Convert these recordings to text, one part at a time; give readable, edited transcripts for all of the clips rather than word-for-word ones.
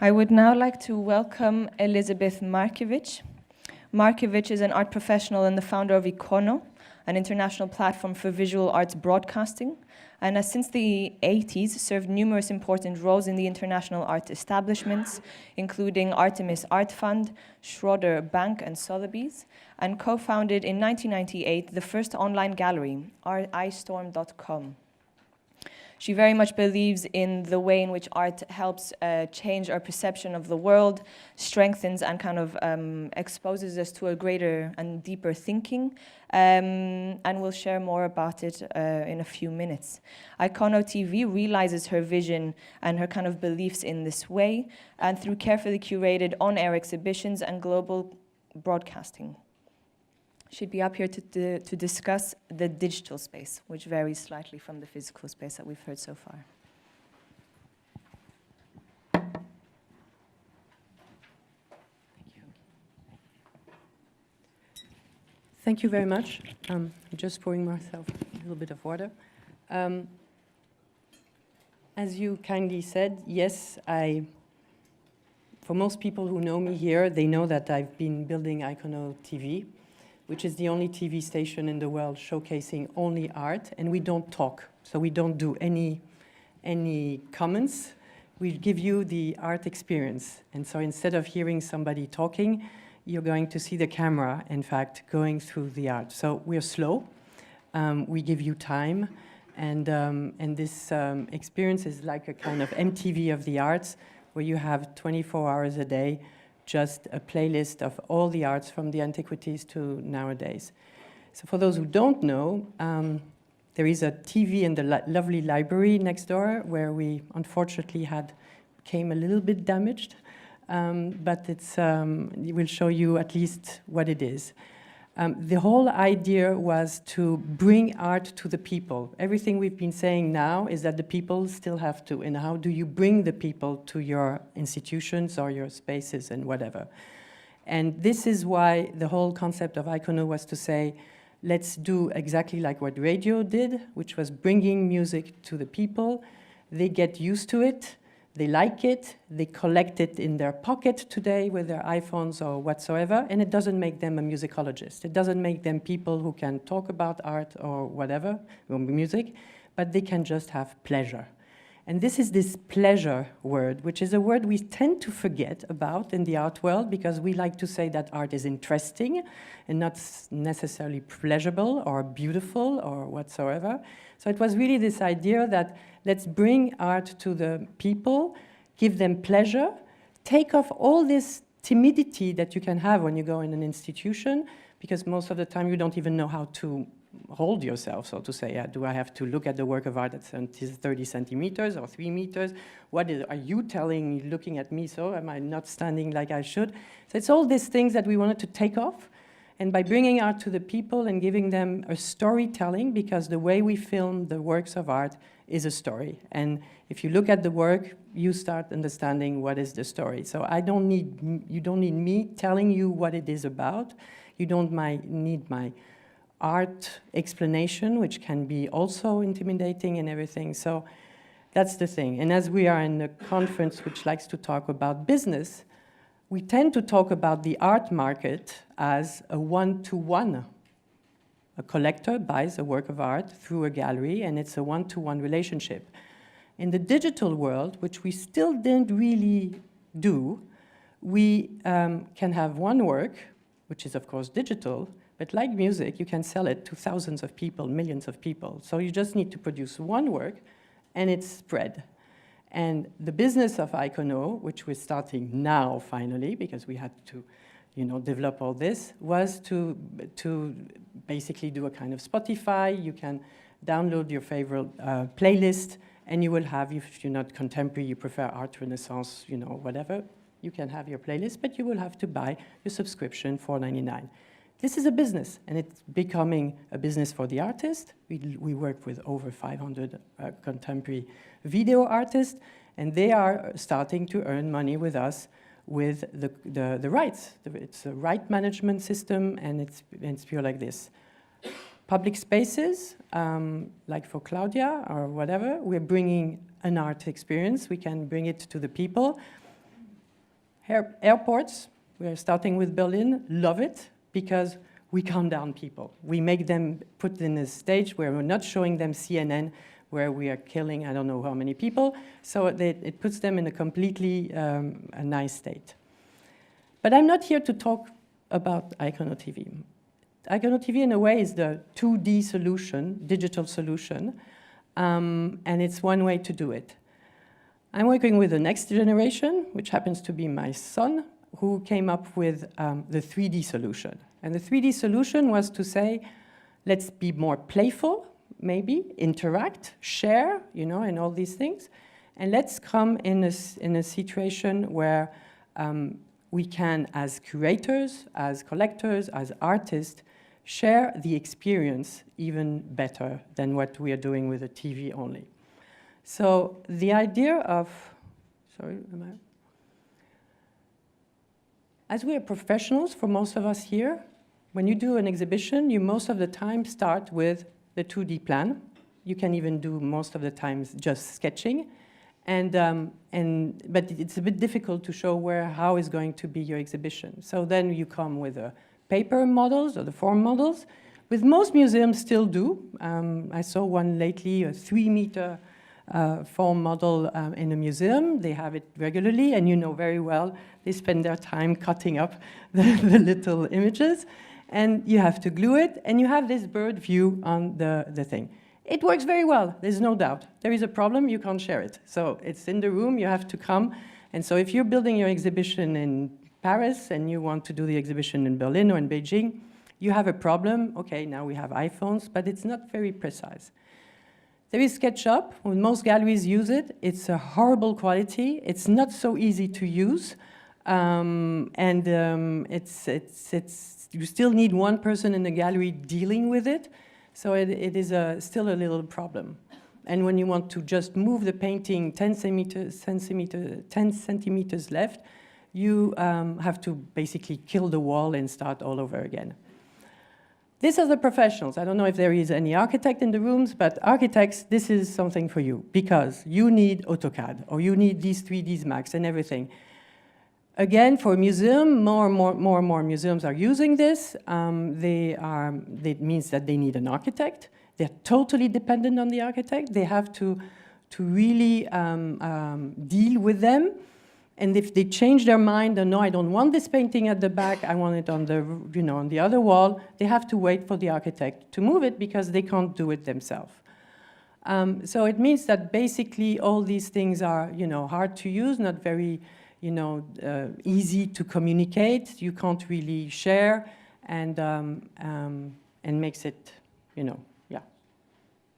I would now like to welcome Elizabeth Markevitch. Markevitch is an art professional and the founder of Ikono, an international platform for visual arts broadcasting, and has since the 80s served numerous important roles in the international art establishments, including Artemis Art Fund, Schroeder Bank and Sotheby's, and co-founded in 1998 the first online gallery, istorm.com. She very much believes in the way in which art helps change our perception of the world, strengthens and kind of exposes us to a greater and deeper thinking, and we'll share more about it in a few minutes. Ikono TV realizes her vision and her kind of beliefs in this way, and through carefully curated on-air exhibitions and global broadcasting. She'd be up here to discuss the digital space, which varies slightly from the physical space that we've heard so far. Thank you. Thank you very much. I'm just pouring myself a little bit of water. As you kindly said, yes, for most people who know me here, they know that I've been building Ikono TV, which is the only TV station in the world showcasing only art, and we don't talk, so we don't do any comments. We give you the art experience, and so instead of hearing somebody talking, you're going to see the camera, in fact, going through the art. So we're slow, we give you time, and this experience is like a kind of MTV of the arts, where you have 24 hours a day, just a playlist of all the arts from the antiquities to nowadays. So for those who don't know, there is a TV in the lovely library next door where we unfortunately came a little bit damaged, but it will show you at least what it is. The whole idea was to bring art to the people. Everything we've been saying now is that the people still have to, and how do you bring the people to your institutions or your spaces and whatever. And this is why the whole concept of Ikono was to say, let's do exactly like what radio did, which was bringing music to the people. They get used to it. They like it, they collect it in their pocket today with their iPhones or whatsoever, and it doesn't make them a musicologist. It doesn't make them people who can talk about art or whatever, or music, but they can just have pleasure. And this is this pleasure word, which is a word we tend to forget about in the art world, because we like to say that art is interesting and not necessarily pleasurable or beautiful or whatsoever. So it was really this idea that let's bring art to the people, give them pleasure, take off all this timidity that you can have when you go in an institution, because most of the time you don't even know how to hold yourself, so to say. Do I have to look at the work of art that's 30 centimeters or 3 meters? Are you telling, looking at me, so am I not standing like I should? So it's all these things that we wanted to take off. And by bringing art to the people and giving them a storytelling, because the way we film the works of art is a story. And if you look at the work, you start understanding what is the story. So you don't need me telling you what it is about. You don't need my art explanation, which can be also intimidating and everything. So that's the thing. And as we are in a conference which likes to talk about business, we tend to talk about the art market as a one-to-one. A collector buys a work of art through a gallery, and it's a one-to-one relationship. In the digital world, which we still didn't really do, we can have one work, which is of course digital, but like music, you can sell it to thousands of people, millions of people. So you just need to produce one work, and it's spread. And the business of Ikono, which we're starting now finally, because we had to develop all this, was to basically do a kind of Spotify. You can download your favorite playlist, and you will have, if you're not contemporary, you prefer art, Renaissance, whatever, you can have your playlist, but you will have to buy your subscription for $4.99. This is a business, and it's becoming a business for the artist. We work with over 500 contemporary video artists, and they are starting to earn money with us with the rights. It's a right management system, and it's pure like this. Public spaces, like for Claudia or whatever, we're bringing an art experience. We can bring it to the people. Airports, we're starting with Berlin, love it because we calm down people. We make them put in a stage where we're not showing them CNN, where we are killing I don't know how many people. So it puts them in a completely a nice state. But I'm not here to talk about Ikono TV. Ikono TV, in a way, is the 2D solution, digital solution, and it's one way to do it. I'm working with the next generation, which happens to be my son, who came up with the 3D solution. And the 3D solution was to say, let's be more playful, maybe, interact, share, you know, and all these things. And let's come in a situation where we can, as curators, as collectors, as artists, share the experience even better than what we are doing with the TV only. So the idea of, as we are professionals, for most of us here, when you do an exhibition, you most of the time start with the 2D plan. You can even do most of the times just sketching. But it's a bit difficult to show how is going to be your exhibition. So then you come with the paper models or the form models, which most museums still do. I saw one lately, a 3-meter form model in a museum. They have it regularly, and you know very well, they spend their time cutting up the little images, and you have to glue it, and you have this bird view on the thing. It works very well, there's no doubt. There is a problem, you can't share it. So it's in the room, you have to come. And so if you're building your exhibition in Paris and you want to do the exhibition in Berlin or in Beijing, you have a problem. Okay, now we have iPhones, but it's not very precise. There is SketchUp, when most galleries use it. It's a horrible quality. It's not so easy to use. You still need one person in the gallery dealing with it. So it is still a little problem. And when you want to just move the painting 10 centimeters left, you have to basically kill the wall and start all over again. These are the professionals. I don't know if there is any architect in the rooms, but architects, this is something for you, because you need AutoCAD, or you need these 3ds Max and everything. Again, for a museum, more and more museums are using this. It means that they need an architect. They're totally dependent on the architect. They have to really deal with them. And if they change their mind, and no, I don't want this painting at the back, I want it on the, on the other wall, they have to wait for the architect to move it because they can't do it themselves. So it means that basically all these things are, hard to use, not very, easy to communicate. You can't really share, and makes it, yeah.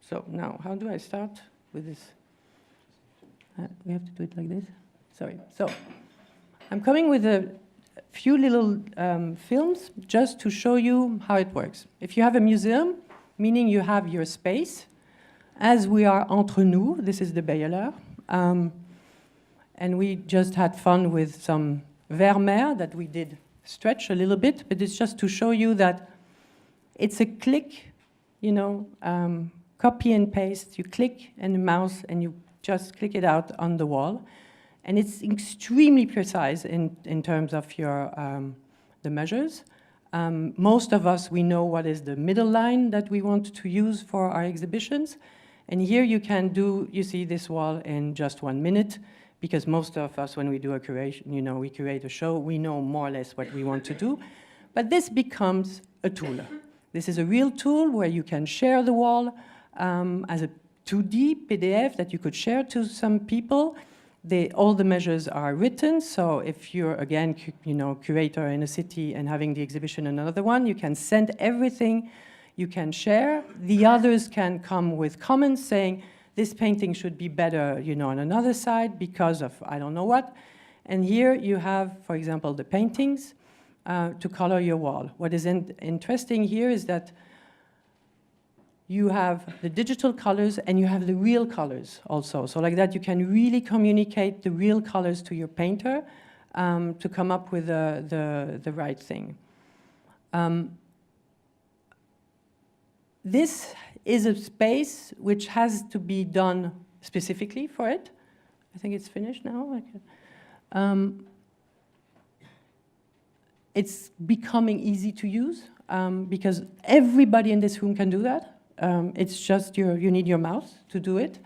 So now, how do I start with this? We have to do it like this. Sorry. So I'm coming with a few little films just to show you how it works. If you have a museum, meaning you have your space, as we are entre nous, this is the Beyeler, and we just had fun with some Vermeer that we did stretch a little bit, but it's just to show you that it's a click, copy and paste. You click and the mouse and you just click it out on the wall. And it's extremely precise in terms of your the measures. Most of us, we know what is the middle line that we want to use for our exhibitions. And here you can do, you see this wall in just 1 minute, because most of us, when we do a curation, we curate a show, we know more or less what we want to do. But this becomes a tool. This is a real tool where you can share the wall as a 2D PDF that you could share to some people. All the measures are written, so if you're, again, curator in a city and having the exhibition in another one, you can send everything you can share. The others can come with comments saying, this painting should be better, on another side because of I don't know what. And here you have, for example, the paintings to color your wall. What is interesting here is that you have the digital colors and you have the real colors also. So like that, you can really communicate the real colors to your painter to come up with the right thing. This is a space which has to be done specifically for it. I think it's finished now. It's becoming easy to use because everybody in this room can do that. It's just you need your mouse to do it.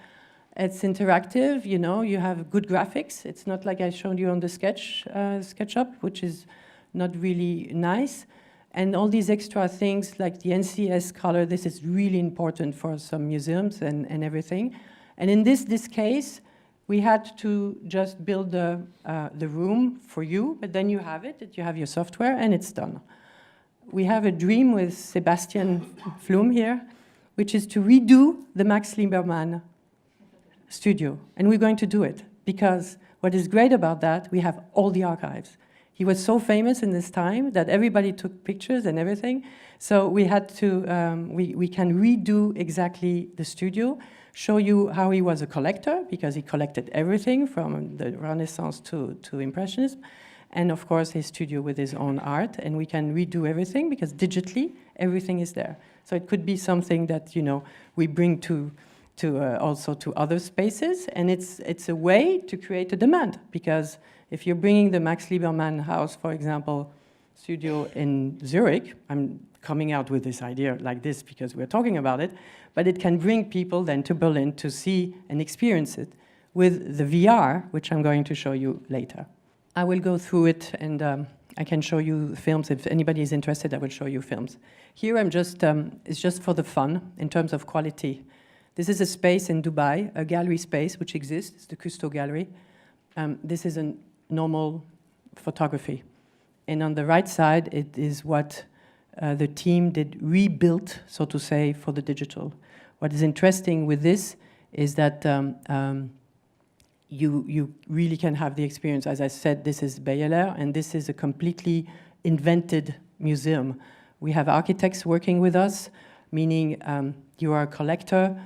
It's interactive, you know, you have good graphics. It's not like I showed you on the SketchUp, which is not really nice. And all these extra things like the NCS color, this is really important for some museums and everything. And in this case, we had to just build the room for you, but then you have it, you have your software, and it's done. We have a dream with Sebastian Flum here, which is to redo the Max Liebermann studio. And we're going to do it, because what is great about that, we have all the archives. He was so famous in this time that everybody took pictures and everything. So we had to, we can redo exactly the studio, show you how he was a collector, because he collected everything from the Renaissance to Impressionism, and of course his studio with his own art, and we can redo everything because digitally everything is there. So it could be something that, you know, we bring to also to other spaces, and it's a way to create a demand, because if you're bringing the Max Liebermann house, for example, studio in Zurich, I'm coming out with this idea like this because we're talking about it, but it can bring people then to Berlin to see and experience it with the VR, which I'm going to show you later. I will go through it, and I can show you films. If anybody is interested, I will show you films. Here I'm just, it's just for the fun in terms of quality. This is a space in Dubai, a gallery space which exists, it's the Cousteau Gallery. This is a normal photography. And on the right side, it is what the team did rebuilt, so to say, for the digital. What is interesting with this is that you really can have the experience. As I said, this is Beyeler, and this is a completely invented museum. We have architects working with us, meaning you are a collector,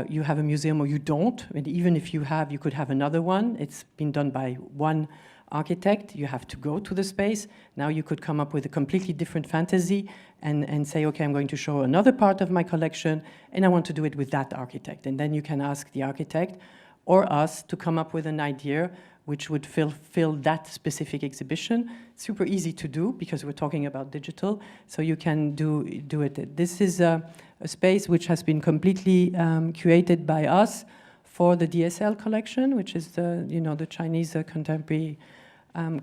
you have a museum or you don't, and even if you have, you could have another one. It's been done by one architect. You have to go to the space. Now you could come up with a completely different fantasy and say, okay, I'm going to show another part of my collection, and I want to do it with that architect. And then you can ask the architect or us to come up with an idea which would fill that specific exhibition. Super easy to do because we're talking about digital, so you can do it. This is a space which has been completely curated by us for the DSL collection, which is the Chinese contemporary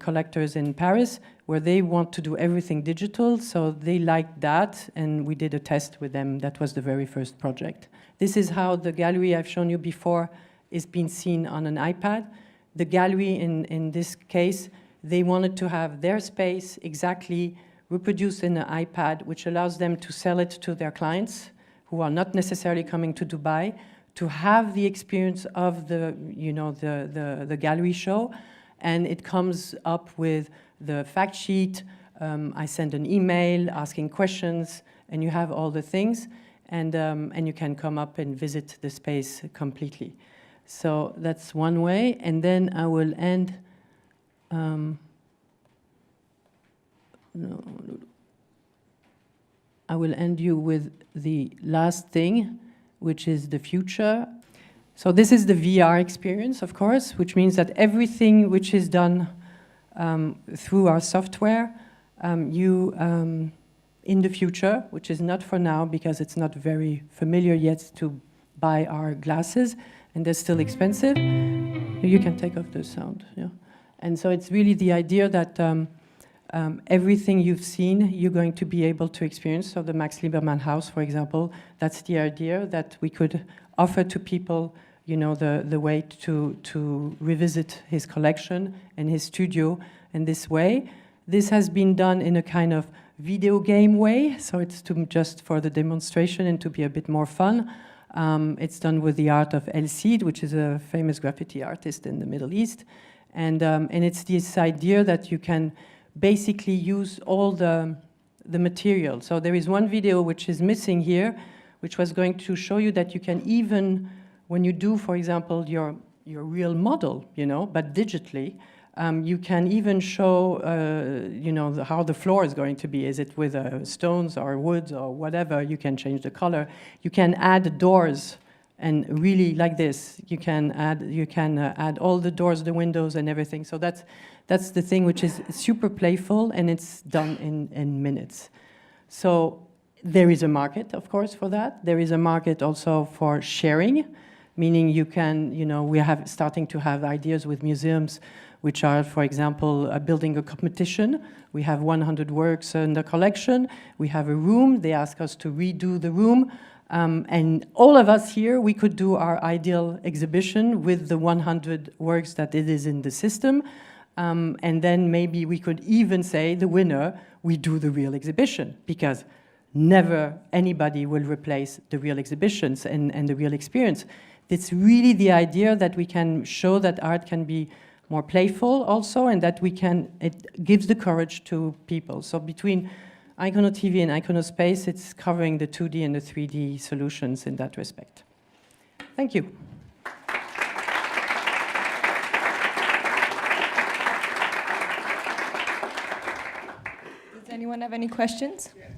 collectors in Paris, where they want to do everything digital, so they like that, and we did a test with them. That was the very first project. This is how the gallery I've shown you before is being seen on an iPad. The gallery, in this case, they wanted to have their space exactly reproduced in an iPad, which allows them to sell it to their clients who are not necessarily coming to Dubai, to have the experience of the gallery show. And it comes up with the fact sheet. I send an email asking questions, and you have all the things, and you can come up and visit the space completely. So that's one way, and then I will end. I will end you with the last thing, which is the future. So this is the VR experience, of course, which means that everything which is done through our software, in the future, which is not for now because it's not very familiar yet to buy our glasses, and they're still expensive. You can take off the sound, yeah. And so it's really the idea that everything you've seen, you're going to be able to experience. So the Max Liebermann house, for example, that's the idea that we could offer to people, the way to revisit his collection and his studio in this way. This has been done in a kind of video game way, so it's just for the demonstration and to be a bit more fun. It's done with the art of El Cid, which is a famous graffiti artist in the Middle East. And it's this idea that you can basically use all the material. So there is one video which is missing here, which was going to show you that you can even, when you do, for example, your real model, but digitally, you can even show, how the floor is going to be. Is it with stones or wood or whatever? You can change the color. You can add doors And really, like this, you can add all the doors, the windows, and everything. So that's the thing which is super playful, and it's done in minutes. So there is a market, of course, for that. There is a market also for sharing, meaning you can, we have starting to have ideas with museums which are, for example, building a competition. We have 100 works in the collection. We have a room. They ask us to redo the room. And all of us here, we could do our ideal exhibition with the 100 works that it is in the system. And then maybe we could even say, the winner, we do the real exhibition, because never anybody will replace the real exhibitions and the real experience. It's really the idea that we can show that art can be more playful also, and that it gives the courage to people. So between Ikono TV and Ikono Space, it's covering the 2D and the 3D solutions in that respect. Thank you. Does anyone have any questions? Yeah.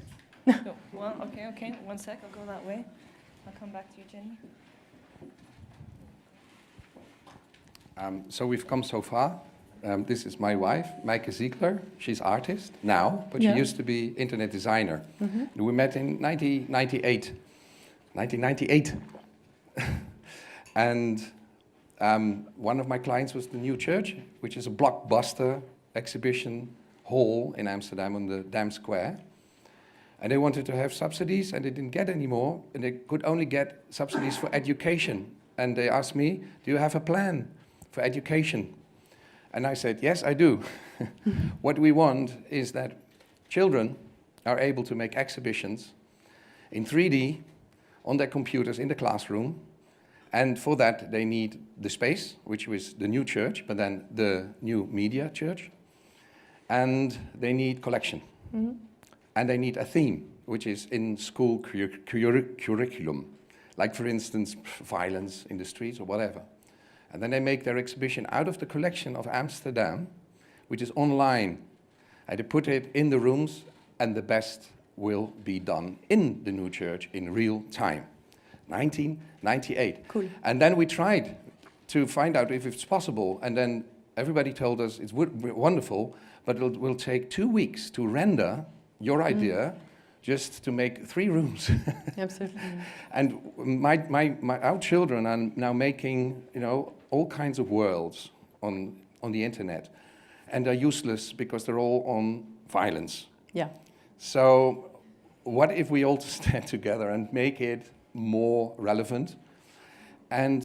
No. Well, okay. 1 sec, I'll go that way. I'll come back to you, Jenny. So we've come so far. This is my wife, Meike Ziegler. She's artist now, but she used to be internet designer. We met in 1998. And one of my clients was the New Church, which is a blockbuster exhibition hall in Amsterdam on the Dam Square. And they wanted to have subsidies, and they didn't get any more, and they could only get subsidies for education. And they asked me, do you have a plan for education? And I said, yes, I do. What we want is that children are able to make exhibitions in 3D on their computers in the classroom. And for that, they need the space, which was the New Church, but then the new media church. And they need collection. And they need a theme, which is in school curriculum. Like, for instance, violence in the streets or whatever. And then they make their exhibition out of the collection of Amsterdam, which is online. And they put it in the rooms, and the best will be done in the New Church in real time. 1998. Cool. And then we tried to find out if it's possible, and then everybody told us it's wonderful, but it will take 2 weeks to render your idea just to make 3 rooms. Absolutely. And our children are now making, all kinds of worlds on the internet, and they're useless because they're all on violence. Yeah. So what if we all stand together and make it more relevant? And